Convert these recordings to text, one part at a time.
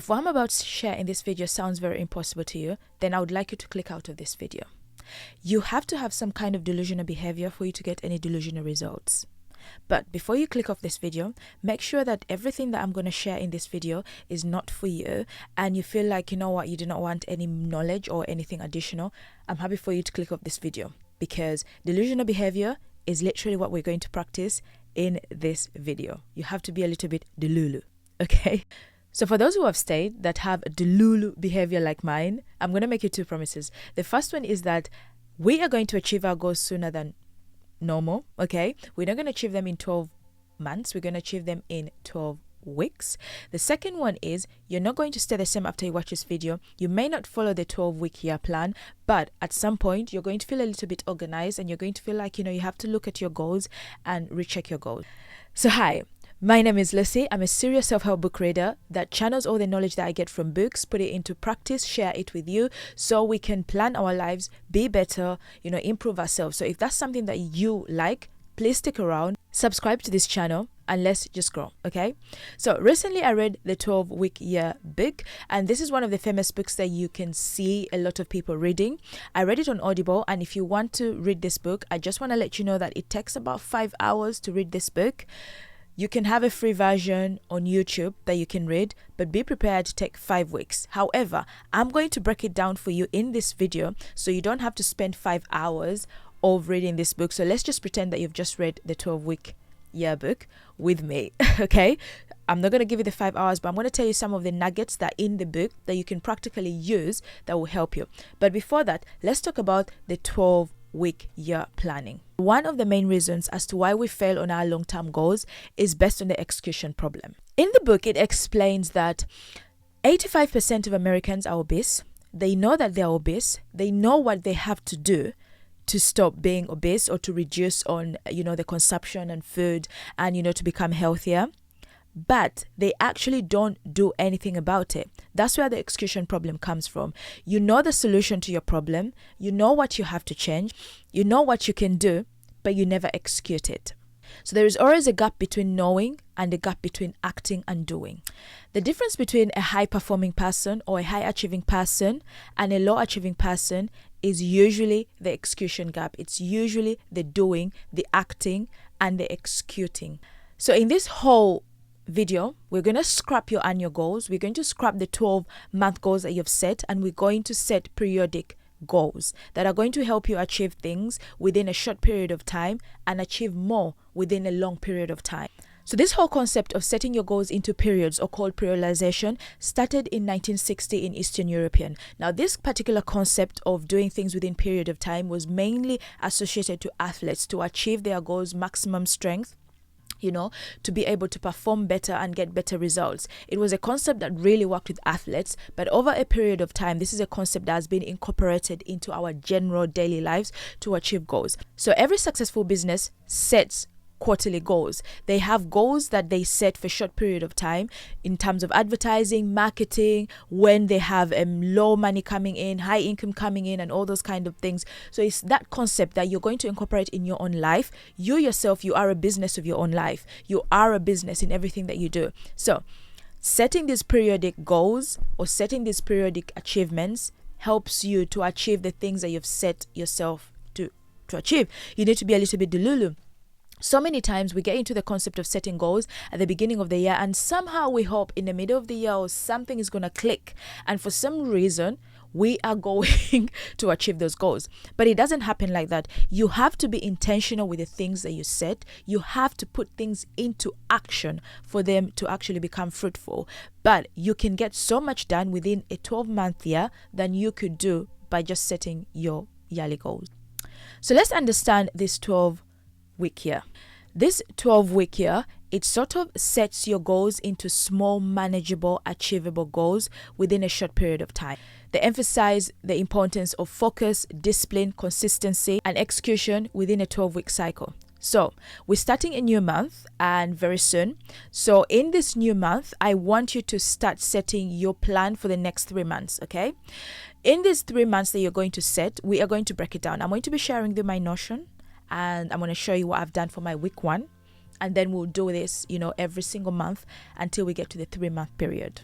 If what I'm about to share in this video sounds very impossible to you, then I would like you to click out of this video. You have to have some kind of delusional behavior for you to get any delusional results. But before you click off this video, make sure that everything that I'm going to share in this video is not for you and you feel like, you know what, you do not want any knowledge or anything additional. I'm happy for you to click off this video because delusional behavior is literally what we're going to practice in this video. You have to be a little bit delulu, okay? So for those who have stayed that have a delulu behavior like mine, I'm going to make you two promises. The first one is that we are going to achieve our goals sooner than normal, okay? We're not going to achieve them in 12 months. We're going to achieve them in 12 weeks. The second one is you're not going to stay the same after you watch this video. You may not follow the 12-week year plan, but at some point you're going to feel a little bit organized and you're going to feel like, you know, you have to look at your goals and recheck your goals. So hi. My name is Lucy. I'm a serious self-help book reader that channels all the knowledge that I get from books, put it into practice, share it with you so we can plan our lives, be better, you know, improve ourselves. So if that's something that you like, please stick around, subscribe to this channel, and let's just grow, okay? So recently I read the 12-week year book, and this is one of the famous books that you can see a lot of people reading. I read it on Audible, and if you want to read this book, I just want to let you know that it takes about 5 hours to read this book. You can have a free version on YouTube that you can read, but be prepared to take 5 weeks. However, I'm going to break it down for you in this video so you don't have to spend 5 hours of reading this book. So let's just pretend that you've just read the 12-week year book with me, okay? I'm not going to give you the 5 hours, but I'm going to tell you some of the nuggets that are in the book that you can practically use that will help you. But before that, let's talk about the 12-week year planning. One of the main reasons as to why we fail on our long-term goals is based on the execution problem. In the book, it explains that 85% of Americans are obese. They know that they're obese. They know what they have to do to stop being obese or to reduce on, you know, the consumption and food and, you know, to become healthier. But they actually don't do anything about it. That's where the execution problem comes from. You know the solution to your problem. You know what you have to change. You know what you can do, but you never execute it. So there is always a gap between knowing and a gap between acting and doing. The difference between a high-performing person or a high-achieving person and a low-achieving person is usually the execution gap. It's usually the doing, the acting, and the executing. So in this whole video, we're going to scrap your annual goals. We're going to scrap the 12-month goals that you've set, and we're going to set periodic goals that are going to help you achieve things within a short period of time and achieve more within a long period of time. So this whole concept of setting your goals into periods, or called periodization, started in 1960 in Eastern European. Now, this particular concept of doing things within period of time was mainly associated to athletes to achieve their goals, maximum strength, you know, to be able to perform better and get better results. It was a concept that really worked with athletes, but over a period of time, this is a concept that has been incorporated into our general daily lives to achieve goals. So every successful business sets quarterly goals. They have goals that they set for a short period of time in terms of advertising, marketing, when they have low money coming in, high income coming in, and all those kind of things. So it's that concept that you're going to incorporate in your own life. You yourself, you are a business of your own life. You are a business in everything that you do. So setting these periodic goals or setting these periodic achievements helps you to achieve the things that you've set yourself to achieve. You need to be a little bit delulu. So many times we get into the concept of setting goals at the beginning of the year, and somehow we hope in the middle of the year or something is going to click, and for some reason we are going to achieve those goals. But it doesn't happen like that. You have to be intentional with the things that you set. You have to put things into action for them to actually become fruitful. But you can get so much done within a 12-month year than you could do by just setting your yearly goals. So let's understand this 12-week year. This 12-week year, it sort of sets your goals into small, manageable, achievable goals within a short period of time. They emphasize the importance of focus, discipline, consistency, and execution within a 12-week cycle. So we're starting a new month, and very soon. So in this new month, I want you to start setting your plan for the next 3 months, okay? In these 3 months that you're going to set, we are going to break it down. I'm going to be sharing the my Notion, and I'm going to show you what I've done for my week 1. And then we'll do this, every single month until we get to the 3-month period.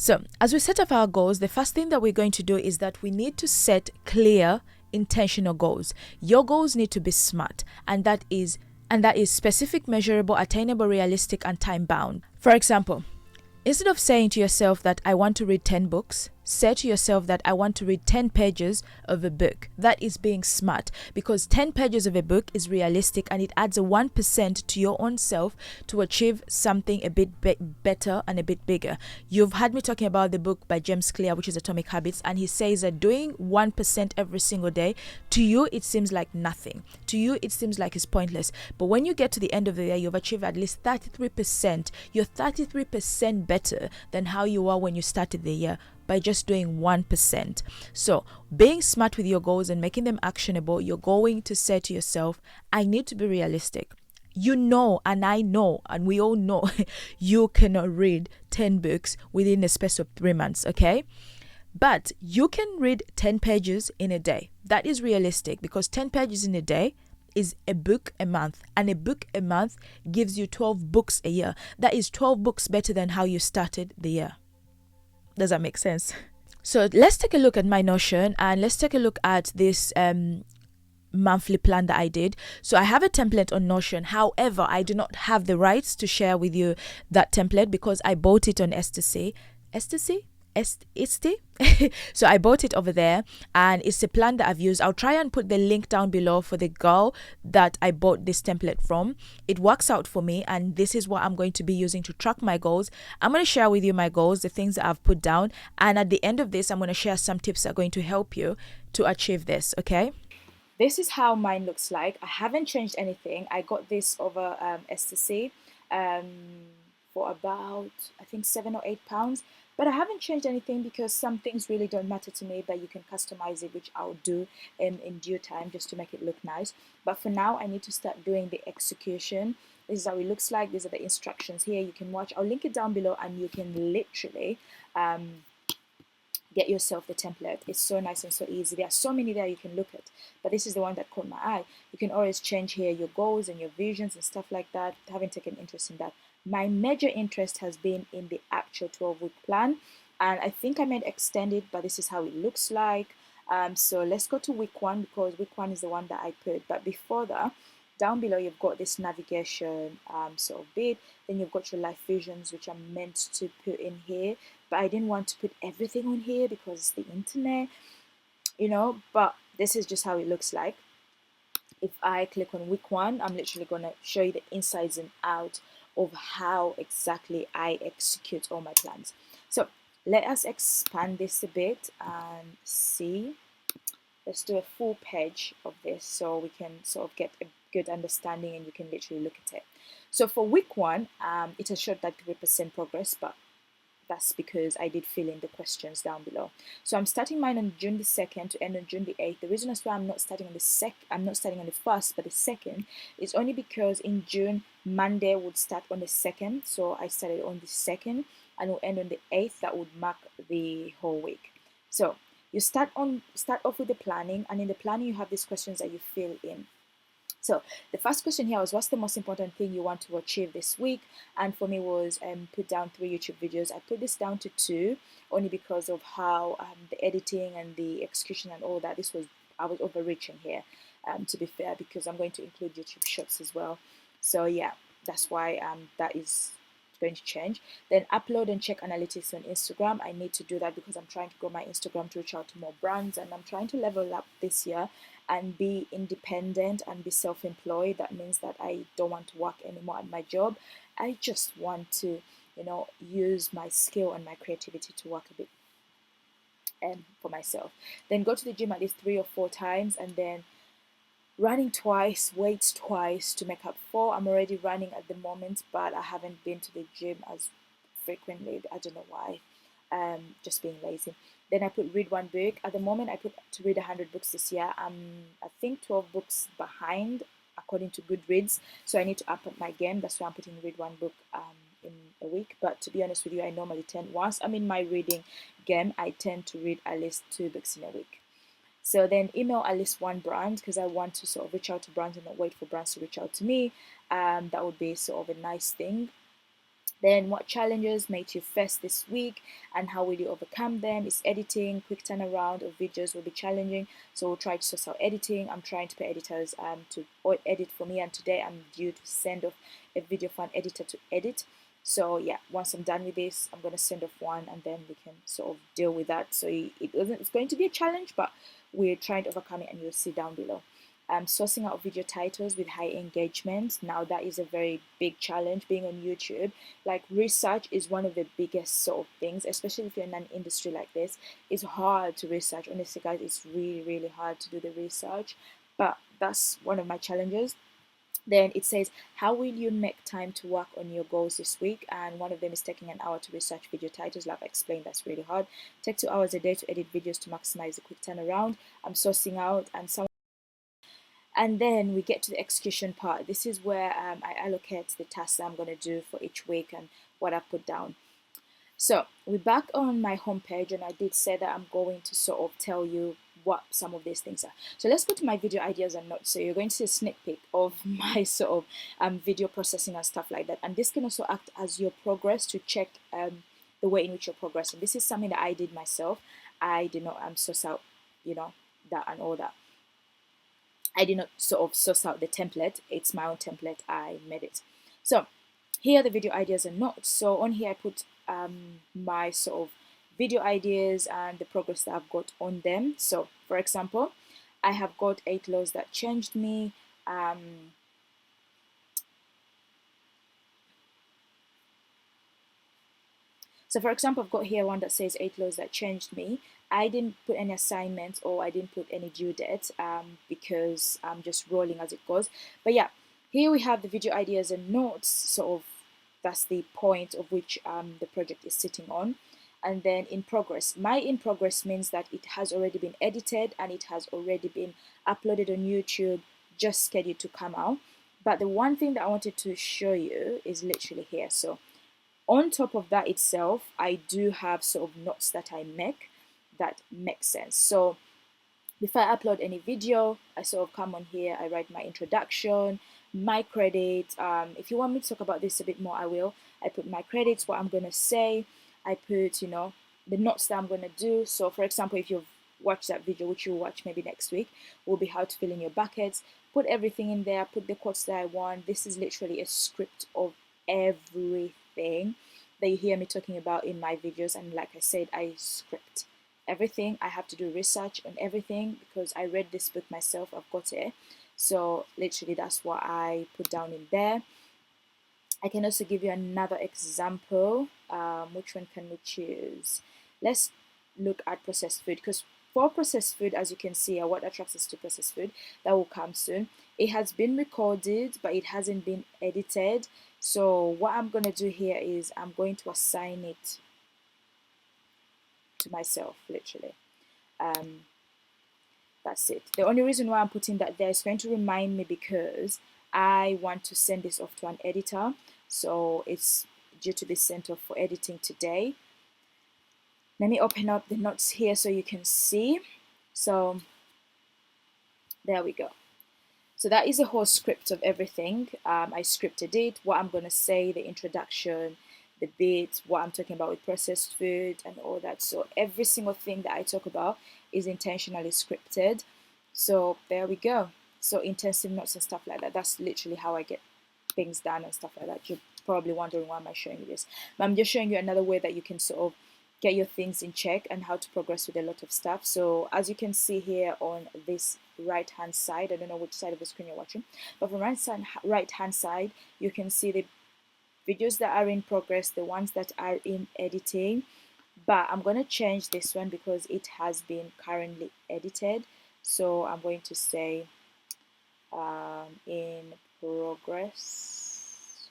So as we set up our goals, the first thing that we're going to do is that we need to set clear, intentional goals. Your goals need to be SMART, and that is specific, measurable, attainable, realistic, and time bound. For example, instead of saying to yourself that I want to read 10 books, say to yourself that I want to read 10 pages of a book. That is being smart, because 10 pages of a book is realistic and it adds a 1% to your own self to achieve something a bit better and a bit bigger. You've had me talking about the book by James Clear, which is Atomic Habits, and he says that doing 1% every single day, to you it seems like nothing. To you it seems like it's pointless. But when you get to the end of the year, you've achieved at least 33%. You're 33% better than how you were when you started the year, by just doing 1%. So being smart with your goals and making them actionable, you're going to say to yourself, I need to be realistic. You know, and I know, and we all know, you cannot read 10 books within the space of 3 months, okay? But you can read 10 pages in a day. That is realistic, because 10 pages in a day is a book a month, and a book a month gives you 12 books a year. That is 12 books better than how you started the year. Does that make sense? So let's take a look at my Notion, and let's take a look at this monthly plan that I did. So I have a template on Notion. However, I do not have the rights to share with you that template because I bought it on S.T.C. So I bought it over there, and it's a plan that I've used. I'll try and put the link down below for the girl that I bought this template from. It works out for me, and this is what I'm going to be using to track my goals. I'm going to share with you my goals, the things that I've put down, and at the end of this, I'm going to share some tips that are going to help you to achieve this, okay? This is how mine looks like. I haven't changed anything. I got this over S.T.C. For about, I think, £7 or £8. But I haven't changed anything because some things really don't matter to me, but you can customize it, which I'll do in due time just to make it look nice. But for now, I need to start doing the execution. This is how it looks like. These are the instructions here. You can watch. I'll link it down below, and you can literally get yourself the template. It's so nice and so easy. There are so many there you can look at, but this is the one that caught my eye. You can always change here your goals and your visions and stuff like that. Having taken interest in that, my major interest has been in the actual 12-week plan, and I think I might extend it, but this is how it looks like. So let's go to week 1, because week 1 is the one that I put. But before that, down below you've got this navigation sort of bit. Then you've got your life visions, which I'm meant to put in here, but I didn't want to put everything on here because it's the internet, you know. But this is just how it looks like. If I click on week 1, I'm literally going to show you the insides and out of how exactly I execute all my plans. So let us expand this a bit and see. Let's do a full page of this so we can sort of get a good understanding and you can literally look at it. So for week 1, it has showed like 3% progress, but that's because I did fill in the questions down below. So I'm starting mine on June the 2nd to end on June the 8th. The reason as why I'm not starting on the 1st, but the 2nd, is only because in June, Monday would start on the 2nd. So I started on the 2nd and will end on the 8th. That would mark the whole week. So you start off with the planning, and in the planning you have these questions that you fill in. So the first question here was, what's the most important thing you want to achieve this week? And for me was put down 3 YouTube videos. I put this down to 2 only because of how the editing and the execution and all that. I was overreaching here, to be fair, because I'm going to include YouTube shorts as well. So yeah, that's why that is going to change. Then upload and check analytics on Instagram. I need to do that because I'm trying to grow my Instagram to reach out to more brands, and I'm trying to level up this year and be independent and be self-employed. That means that I don't want to work anymore at my job. I just want to, you know, use my skill and my creativity to work a bit for myself. Then go to the gym at least 3 or 4 times, and then running twice, weights twice to make up 4. I'm already running at the moment, but I haven't been to the gym as frequently. I don't know why. Just being lazy. Then I put read 1 book. At the moment, I put to read 100 books this year. I'm, I think, 12 books behind according to Goodreads. So I need to up my game. That's why I'm putting read 1 book in a week. But to be honest with you, I normally tend, once I'm in my reading game, I tend to read at least 2 books in a week. So then email at least 1 brand, because I want to sort of reach out to brands and not wait for brands to reach out to me. That would be sort of a nice thing. Then what challenges made you first this week and how will you overcome them? Is editing, quick turnaround of videos will be challenging. So we'll try to source out editing. I'm trying to pay editors to edit for me, and today I'm due to send off a video for an editor to edit. So yeah, once I'm done with this, I'm gonna send off one and then we can sort of deal with that. So it's going to be a challenge, but we're trying to overcome it and you'll see down below. Sourcing out video titles with high engagement. Now that is a very big challenge being on YouTube. Like research is one of the biggest sort of things, especially if you're in an industry like this. It's hard to research. Honestly, guys, it's really, really hard to do the research. But that's one of my challenges. Then it says, how will you make time to work on your goals this week? And one of them is taking an hour to research video titles. Like I explained, that's really hard. Take 2 hours a day to edit videos to maximize the quick turnaround. I'm sourcing out and some. And then we get to the execution part. This is where I allocate the tasks that I'm going to do for each week and what I put down. So we're back on my homepage, and I did say that I'm going to sort of tell you what some of these things are. So let's go to my video ideas and notes. So you're going to see a sneak peek of my sort of video processing and stuff like that. And this can also act as your progress to check the way in which you're progressing. This is something that I did myself. I did not source out, that and all that. I did not sort of source out the template. It's my own template. I made it. So here are the video ideas and notes. So on here I put my sort of video ideas and the progress that I've got on them. So for example, I have got 8 laws that changed me. So for example, I've got here one that says 8 laws that changed me. I didn't put any assignments or I didn't put any due date because I'm just rolling as it goes. But yeah, here we have the video ideas and notes. Sort of that's the point of which the project is sitting on. And then in progress. My in progress means that it has already been edited and it has already been uploaded on YouTube, just scheduled to come out. But the one thing that I wanted to show you is literally here. So on top of that itself, I do have sort of notes that I make that make sense. So before I upload any video, I sort of come on here, I write my introduction, my credits. If you want me to talk about this a bit more, I will. I put my credits, what I'm going to say. I put, the notes that I'm going to do. So for example, if you've watched that video, which you'll watch maybe next week, will be how to fill in your buckets. Put everything in there, put the quotes that I want. This is literally a script of everything that you hear me talking about in my videos. And like I said, I script everything. I have to do research on everything because I read this book myself. I've got it. So literally that's what I put down in there. I can also give you another example. Which one can we choose? Let's look at processed food, because for processed food, as you can see, what attracts us to processed food, that will come soon. It has been recorded, but it hasn't been edited. So what I'm going to do here is I'm going to assign it to myself, literally. That's it. The only reason why I'm putting that there is going to remind me because I want to send this off to an editor. So it's due to be sent off for editing today. Let me open up the notes here so you can see. So there we go. So that is a whole script of everything. I scripted it, what I'm going to say, the introduction, the bit, what I'm talking about with processed food and all that. So every single thing that I talk about is intentionally scripted. So there we go. So intensive notes and stuff like that. That's literally how I get things done and stuff like that. You're probably wondering why am I showing you this. But I'm just showing you another way that you can sort of get your things in check and how to progress with a lot of stuff. So as you can see here on this right hand side, I don't know which side of the screen you're watching, but from right hand side you can see the videos that are in progress, the ones that are in editing. But I'm going to change this one because it has been currently edited. So I'm going to say in progress.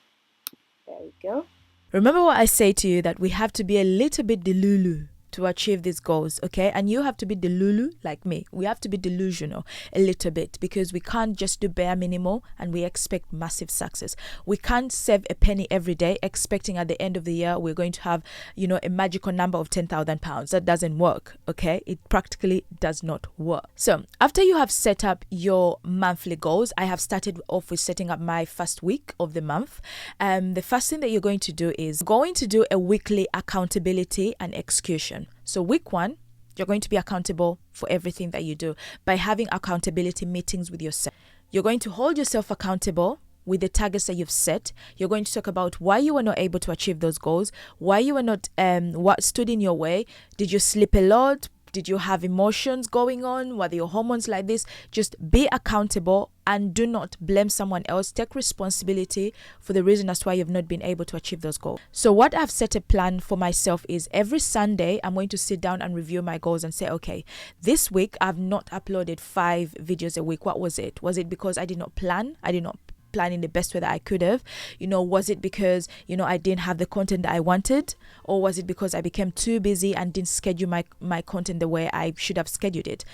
There we go. Remember what I say to you, that we have to be a little bit delulu to achieve these goals, okay? And you have to be delulu like me. We have to be delusional a little bit, because we can't just do bare minimal and we expect massive success. We can't save a penny every day expecting at the end of the year we're going to have, you know, a magical number of £10,000. That doesn't work, okay? It practically does not work. So after you have set up your monthly goals, I have started off with setting up my first week of the month. The first thing that you're going to do is going to do a weekly accountability and execution. So week 1, you're going to be accountable for everything that you do by having accountability meetings with yourself. You're going to hold yourself accountable with the targets that you've set. You're going to talk about why you were not able to achieve those goals, why you were not, what stood in your way. Did you sleep a lot? Did you have emotions going on? Were your hormones like this? Just be accountable and do not blame someone else. Take responsibility for the reason as to why you've not been able to achieve those goals. So what I've set a plan for myself is every Sunday, I'm going to sit down and review my goals and say, okay, this week I've not uploaded 5 videos a week. What was it? Was it because I did not plan? I did not plan in the best way that I could have? You know, was it because, you know, I didn't have the content that I wanted? Or was it because I became too busy and didn't schedule my content the way I should have scheduled it?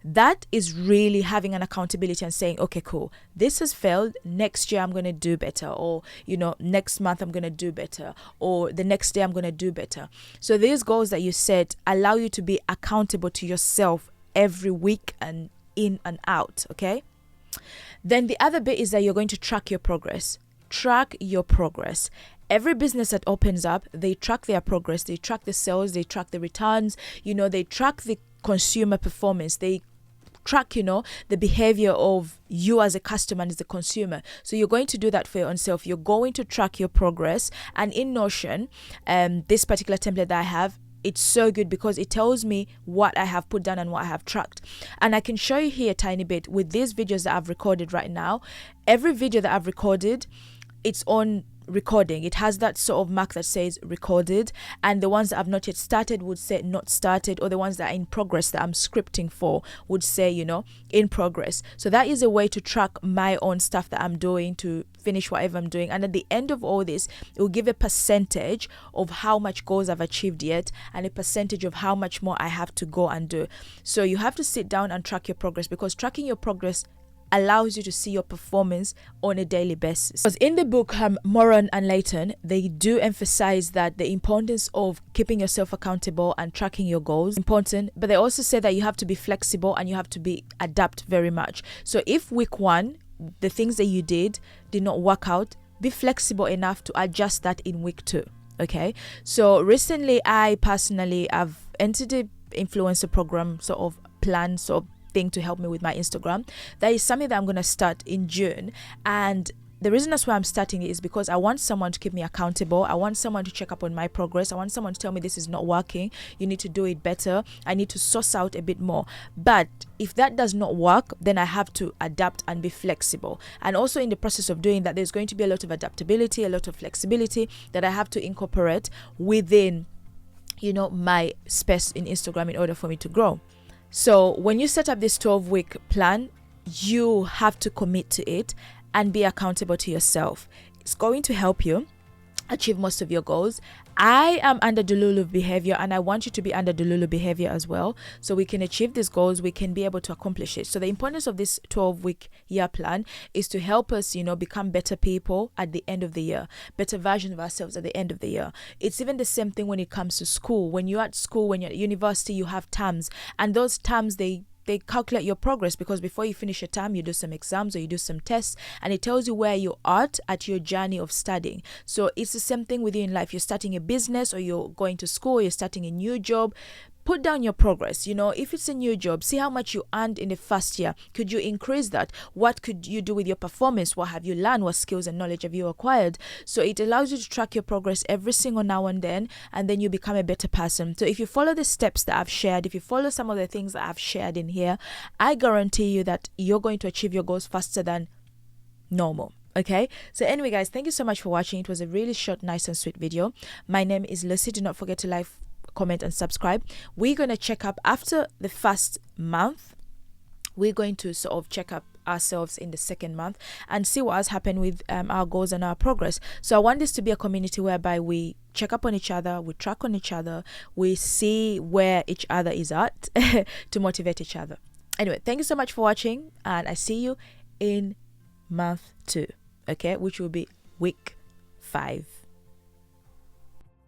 That is really having an accountability and saying, okay, cool, this has failed. Next year I'm going to do better. Or, you know, next month I'm going to do better. Or the next day I'm going to do better. So these goals that you set allow you to be accountable to yourself every week and in and out, okay? Then the other bit is that you're going to track your progress. Track your progress. Every business that opens up, they track their progress. They track the sales. They track the returns. You know, they track the consumer performance. They track, you know, the behavior of you as a customer and as a consumer. So you're going to do that for your own self. You're going to track your progress. And in Notion, this particular template that I have, it's so good because it tells me what I have put down and what I have tracked. And I can show you here a tiny bit with these videos that I've recorded right now. Every video that I've recorded, it's on recording. It has that sort of mark that says recorded, and the ones that I've not yet started would say not started, or the ones that are in progress that I'm scripting for would say, you know, in progress. So that is a way to track my own stuff that I'm doing to finish whatever I'm doing. And at the end of all this, it will give a percentage of how much goals I've achieved yet and a percentage of how much more I have to go and do. So you have to sit down and track your progress, because tracking your progress allows you to see your performance on a daily basis. Because in the book, Moran and Layton, they do emphasize that the importance of keeping yourself accountable and tracking your goals is important, but they also say that you have to be flexible and you have to adapt very much. So if week 1, the things that you did not work out, be flexible enough to adjust that in week 2. Okay. So recently, I personally have entered the influencer program sort of plan, sort of thing to help me with my Instagram. That is something that I'm going to start in June, and the reason that's why I'm starting it is because I want someone to keep me accountable. I want someone to check up on my progress. I want someone to tell me this is not working, you need to do it better, I need to source out a bit more. But if that does not work, then I have to adapt and be flexible. And also in the process of doing that, there's going to be a lot of adaptability, a lot of flexibility that I have to incorporate within, you know, my space in Instagram in order for me to grow. So when you set up this 12-week plan, you have to commit to it and be accountable to yourself. It's going to help you achieve most of your goals. I am under Delulu behavior, and I want you to be under Delulu behavior as well, so we can achieve these goals, we can be able to accomplish it. So the importance of this 12-week year plan is to help us, you know, become better people at the end of the year, better version of ourselves at the end of the year. It's even the same thing when it comes to school. When you're at school, when you're at university, you have terms, and those terms, they calculate your progress, because before you finish a term, you do some exams or you do some tests, and it tells you where you are at your journey of studying. So it's the same thing with you in life. You're starting a business, or you're going to school, you're starting a new job. Put down your progress. You know, if it's a new job, see how much you earned in the first year. Could you increase that? What could you do with your performance? What have you learned? What skills and knowledge have you acquired? So it allows you to track your progress every single now and then you become a better person. So if you follow the steps that I've shared, if you follow some of the things that I've shared in here, I guarantee you that you're going to achieve your goals faster than normal. Okay, so anyway, guys, thank you so much for watching. It was a really short, nice and sweet video. My name is Lucy. Do not forget to like, comment and subscribe. We're going to check up after the first month. We're going to sort of check up ourselves in the second month and see what has happened with our goals and our progress. So I want this to be a community whereby we check up on each other, we track on each other, we see where each other is at to motivate each other. Anyway, thank you so much for watching, and I see you in month 2, okay, which will be week 5.